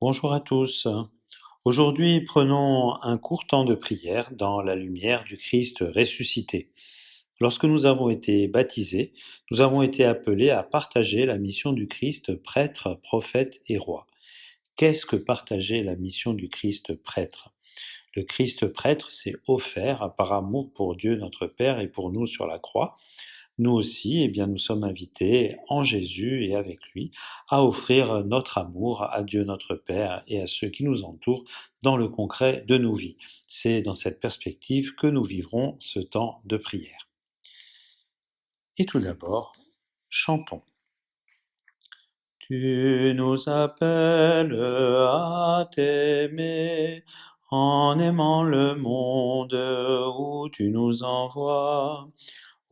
Bonjour à tous. Aujourd'hui, prenons un court temps de prière dans la lumière du Christ ressuscité. Lorsque nous avons été baptisés, nous avons été appelés à partager la mission du Christ prêtre, prophète et roi. Qu'est-ce que partager la mission du Christ prêtre? Le Christ prêtre s'est offert par amour pour Dieu notre Père et pour nous sur la croix. Nous aussi, nous sommes invités en Jésus et avec lui à offrir notre amour à Dieu notre Père et à ceux qui nous entourent dans le concret de nos vies. C'est dans cette perspective que nous vivrons ce temps de prière. Et tout d'abord, chantons. Tu nous appelles à t'aimer en aimant le monde où tu nous envoies.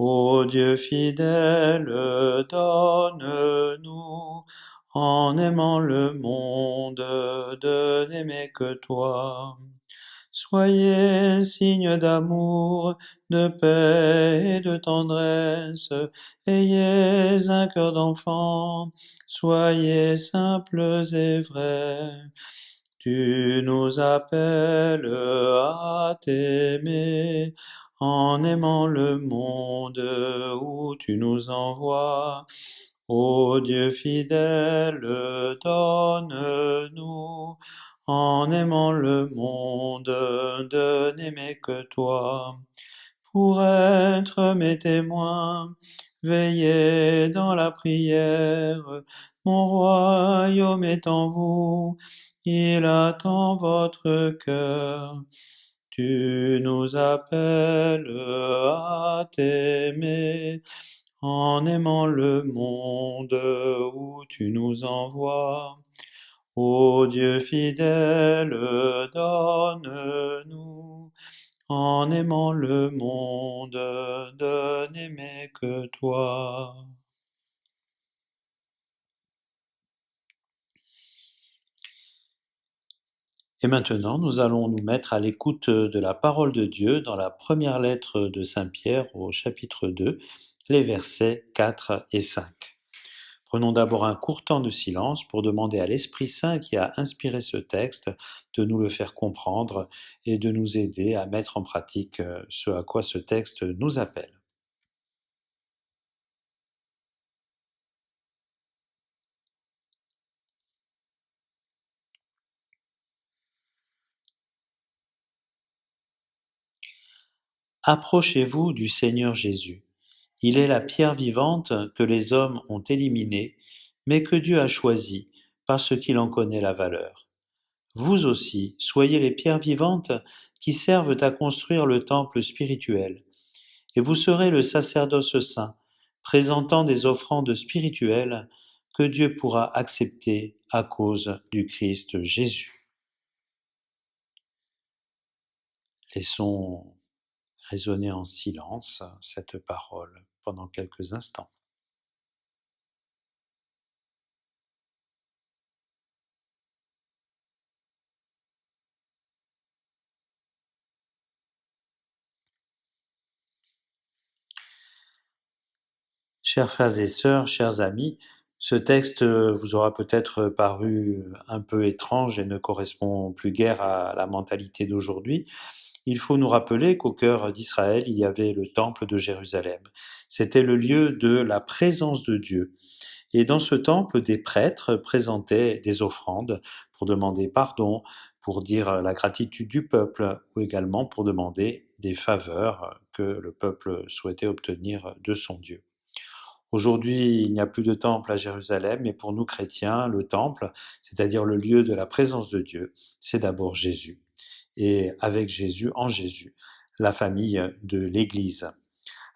Ô Dieu fidèle, donne-nous, en aimant le monde, de n'aimer que toi. Soyez signe d'amour, de paix et de tendresse, ayez un cœur d'enfant, soyez simples et vrais. Tu nous appelles à t'aimer, en aimant le monde où tu nous envoies. Ô Dieu fidèle, donne-nous, en aimant le monde, de n'aimer que toi. Pour être mes témoins, veillez dans la prière, mon royaume est en vous, il attend votre cœur. Tu nous appelles à t'aimer, en aimant le monde où tu nous envoies. Ô Dieu fidèle, donne-nous, en aimant le monde, de n'aimer que toi. Et maintenant, nous allons nous mettre à l'écoute de la parole de Dieu dans la première lettre de Saint Pierre au chapitre 2, les versets 4 et 5. Prenons d'abord un court temps de silence pour demander à l'Esprit Saint qui a inspiré ce texte de nous le faire comprendre et de nous aider à mettre en pratique ce à quoi ce texte nous appelle. Approchez-vous du Seigneur Jésus. Il est la pierre vivante que les hommes ont éliminée, mais que Dieu a choisie parce qu'il en connaît la valeur. Vous aussi, soyez les pierres vivantes qui servent à construire le temple spirituel, et vous serez le sacerdoce saint, présentant des offrandes spirituelles que Dieu pourra accepter à cause du Christ Jésus. Laissons résonner en silence cette parole pendant quelques instants. Chers frères et sœurs, chers amis, ce texte vous aura peut-être paru un peu étrange et ne correspond plus guère à la mentalité d'aujourd'hui. Il faut nous rappeler qu'au cœur d'Israël, il y avait le temple de Jérusalem. C'était le lieu de la présence de Dieu. Et dans ce temple, des prêtres présentaient des offrandes pour demander pardon, pour dire la gratitude du peuple, ou également pour demander des faveurs que le peuple souhaitait obtenir de son Dieu. Aujourd'hui, il n'y a plus de temple à Jérusalem, mais pour nous chrétiens, le temple, c'est-à-dire le lieu de la présence de Dieu, c'est d'abord Jésus. Et avec Jésus, en Jésus, la famille de l'Église.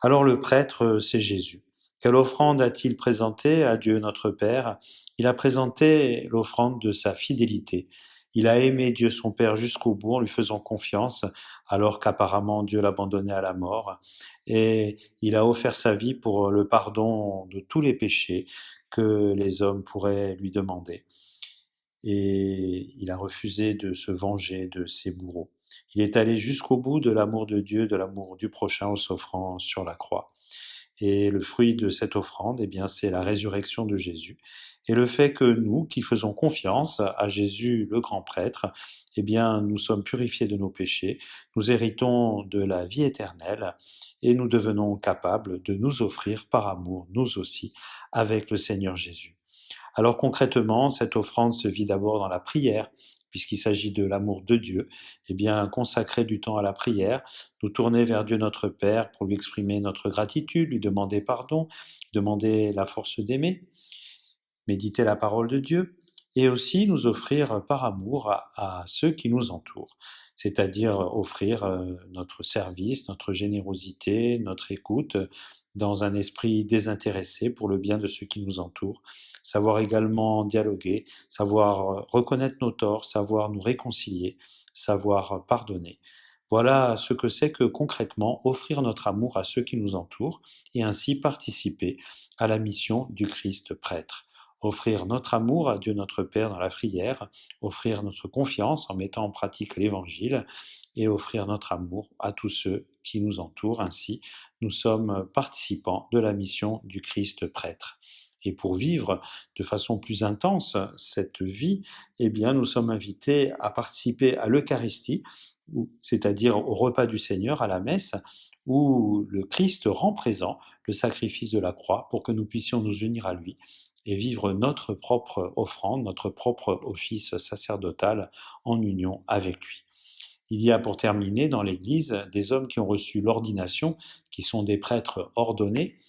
Alors le prêtre, c'est Jésus. Quelle offrande a-t-il présenté à Dieu notre Père? Il a présenté l'offrande de sa fidélité. Il a aimé Dieu son Père jusqu'au bout en lui faisant confiance, alors qu'apparemment Dieu l'abandonnait à la mort. Et il a offert sa vie pour le pardon de tous les péchés que les hommes pourraient lui demander. Et il a refusé de se venger de ses bourreaux. Il est allé jusqu'au bout de l'amour de Dieu, de l'amour du prochain en s'offrant sur la croix. Et le fruit de cette offrande, c'est la résurrection de Jésus. Et le fait que nous, qui faisons confiance à Jésus, le grand prêtre, eh bien, nous sommes purifiés de nos péchés, nous héritons de la vie éternelle et nous devenons capables de nous offrir par amour, nous aussi, avec le Seigneur Jésus. Alors concrètement, cette offrande se vit d'abord dans la prière, puisqu'il s'agit de l'amour de Dieu. Eh bien, consacrer du temps à la prière, nous tourner vers Dieu notre Père pour lui exprimer notre gratitude, lui demander pardon, demander la force d'aimer, méditer la parole de Dieu, et aussi nous offrir par amour à ceux qui nous entourent, c'est-à-dire offrir notre service, notre générosité, notre écoute, dans un esprit désintéressé pour le bien de ceux qui nous entourent, savoir également dialoguer, savoir reconnaître nos torts, savoir nous réconcilier, savoir pardonner. Voilà ce que c'est que concrètement offrir notre amour à ceux qui nous entourent et ainsi participer à la mission du Christ prêtre. Offrir notre amour à Dieu notre Père dans la prière, offrir notre confiance en mettant en pratique l'Évangile et offrir notre amour à tous ceux qui nous entourent. Ainsi, nous sommes participants de la mission du Christ prêtre. Et pour vivre de façon plus intense cette vie, eh bien, nous sommes invités à participer à l'Eucharistie, c'est-à-dire au repas du Seigneur, à la messe, où le Christ rend présent le sacrifice de la croix pour que nous puissions nous unir à lui et vivre notre propre offrande, notre propre office sacerdotal en union avec lui. Il y a pour terminer dans l'Église des hommes qui ont reçu l'ordination, qui sont des prêtres ordonnés.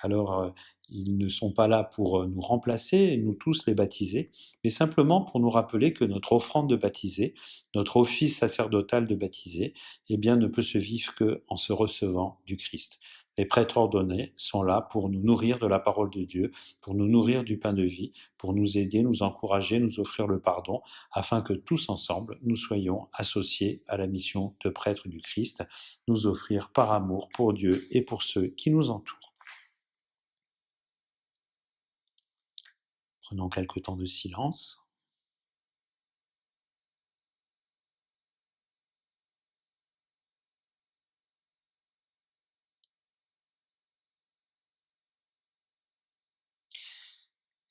Alors, ils ne sont pas là pour nous remplacer, nous tous les baptisés, mais simplement pour nous rappeler que notre offrande de baptisé, notre office sacerdotal de baptisé, eh bien, ne peut se vivre qu'en se recevant du Christ. Les prêtres ordonnés sont là pour nous nourrir de la parole de Dieu, pour nous nourrir du pain de vie, pour nous aider, nous encourager, nous offrir le pardon, afin que tous ensemble, nous soyons associés à la mission de prêtre du Christ, nous offrir par amour pour Dieu et pour ceux qui nous entourent. Prenons quelques temps de silence.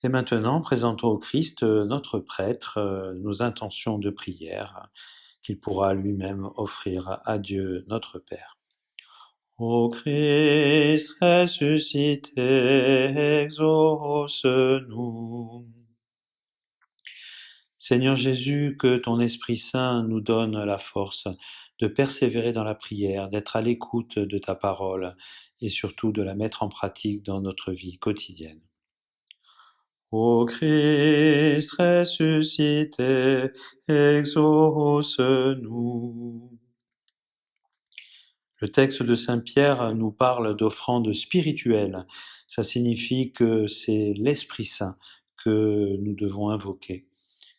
Et maintenant, présentons au Christ, notre prêtre, nos intentions de prière qu'il pourra lui-même offrir à Dieu notre Père. Ô Christ ressuscité, exauce-nous. Seigneur Jésus, que ton Esprit Saint nous donne la force de persévérer dans la prière, d'être à l'écoute de ta parole et surtout de la mettre en pratique dans notre vie quotidienne. Ô Christ ressuscité, exauce-nous. Le texte de Saint Pierre nous parle d'offrande spirituelle. Ça signifie que c'est l'Esprit Saint que nous devons invoquer.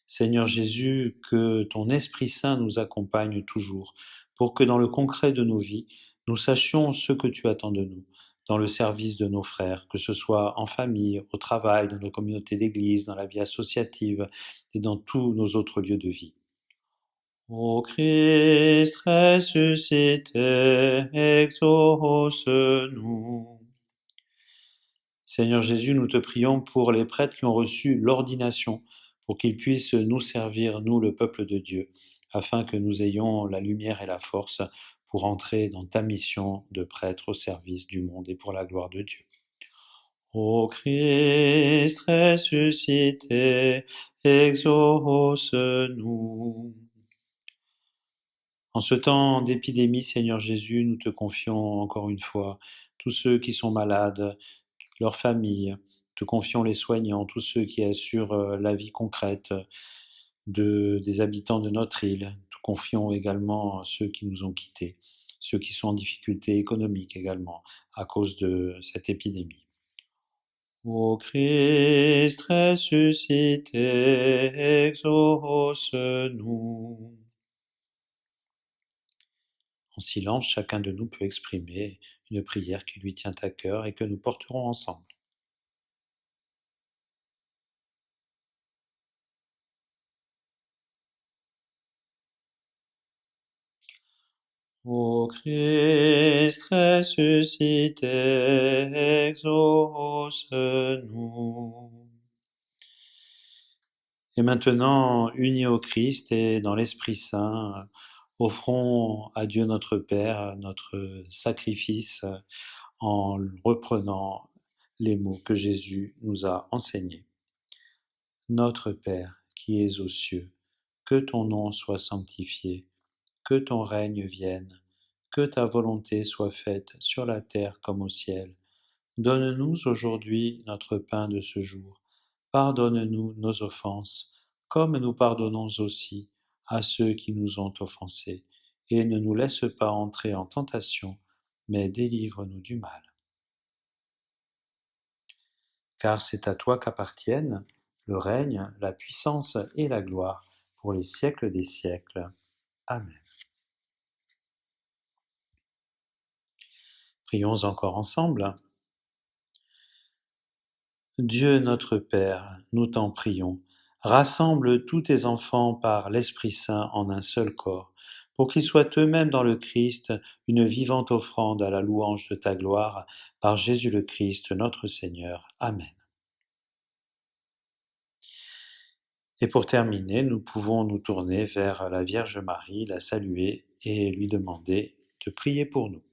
Seigneur Jésus, que ton Esprit Saint nous accompagne toujours, pour que dans le concret de nos vies, nous sachions ce que tu attends de nous, dans le service de nos frères, que ce soit en famille, au travail, dans nos communautés d'église, dans la vie associative et dans tous nos autres lieux de vie. Ô Christ ressuscité, exauce-nous. Seigneur Jésus, nous te prions pour les prêtres qui ont reçu l'ordination, pour qu'ils puissent nous servir, nous, le peuple de Dieu, afin que nous ayons la lumière et la force pour entrer dans ta mission de prêtre au service du monde et pour la gloire de Dieu. Ô Christ ressuscité, exauce-nous. En ce temps d'épidémie, Seigneur Jésus, nous te confions encore une fois tous ceux qui sont malades, leurs familles, te confions les soignants, tous ceux qui assurent la vie concrète des habitants de notre île. Te confions également ceux qui nous ont quittés, ceux qui sont en difficulté économique également à cause de cette épidémie. Ô Christ ressuscité, exauce-nous. En silence, chacun de nous peut exprimer une prière qui lui tient à cœur et que nous porterons ensemble. Ô Christ ressuscité, exauce-nous. Et maintenant, unis au Christ et dans l'Esprit Saint, offrons à Dieu notre Père notre sacrifice en reprenant les mots que Jésus nous a enseignés. Notre Père qui es aux cieux, que ton nom soit sanctifié, que ton règne vienne, que ta volonté soit faite sur la terre comme au ciel. Donne-nous aujourd'hui notre pain de ce jour. Pardonne-nous nos offenses, comme nous pardonnons aussi à ceux qui nous ont offensés. Et ne nous laisse pas entrer en tentation, mais délivre-nous du mal. Car c'est à toi qu'appartiennent le règne, la puissance et la gloire pour les siècles des siècles. Amen. Prions encore ensemble. Dieu notre Père, nous t'en prions, rassemble tous tes enfants par l'Esprit Saint en un seul corps, pour qu'ils soient eux-mêmes dans le Christ une vivante offrande à la louange de ta gloire, par Jésus le Christ notre Seigneur. Amen. Et pour terminer, nous pouvons nous tourner vers la Vierge Marie, la saluer et lui demander de prier pour nous.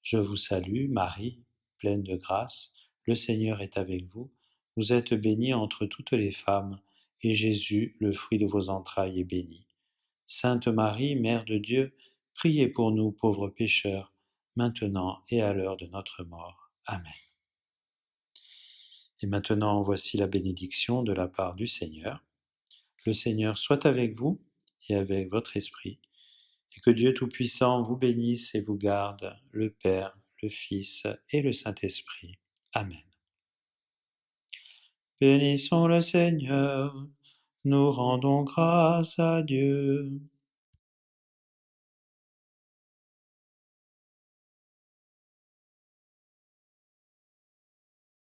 Je vous salue, Marie, pleine de grâce, le Seigneur est avec vous. Vous êtes bénie entre toutes les femmes, et Jésus, le fruit de vos entrailles, est béni. Sainte Marie, Mère de Dieu, priez pour nous pauvres pécheurs, maintenant et à l'heure de notre mort. Amen. Et maintenant, voici la bénédiction de la part du Seigneur. Le Seigneur soit avec vous et avec votre esprit, et que Dieu Tout-Puissant vous bénisse et vous garde, le Père, le Fils et le Saint-Esprit. Amen. Bénissons le Seigneur, nous rendons grâce à Dieu.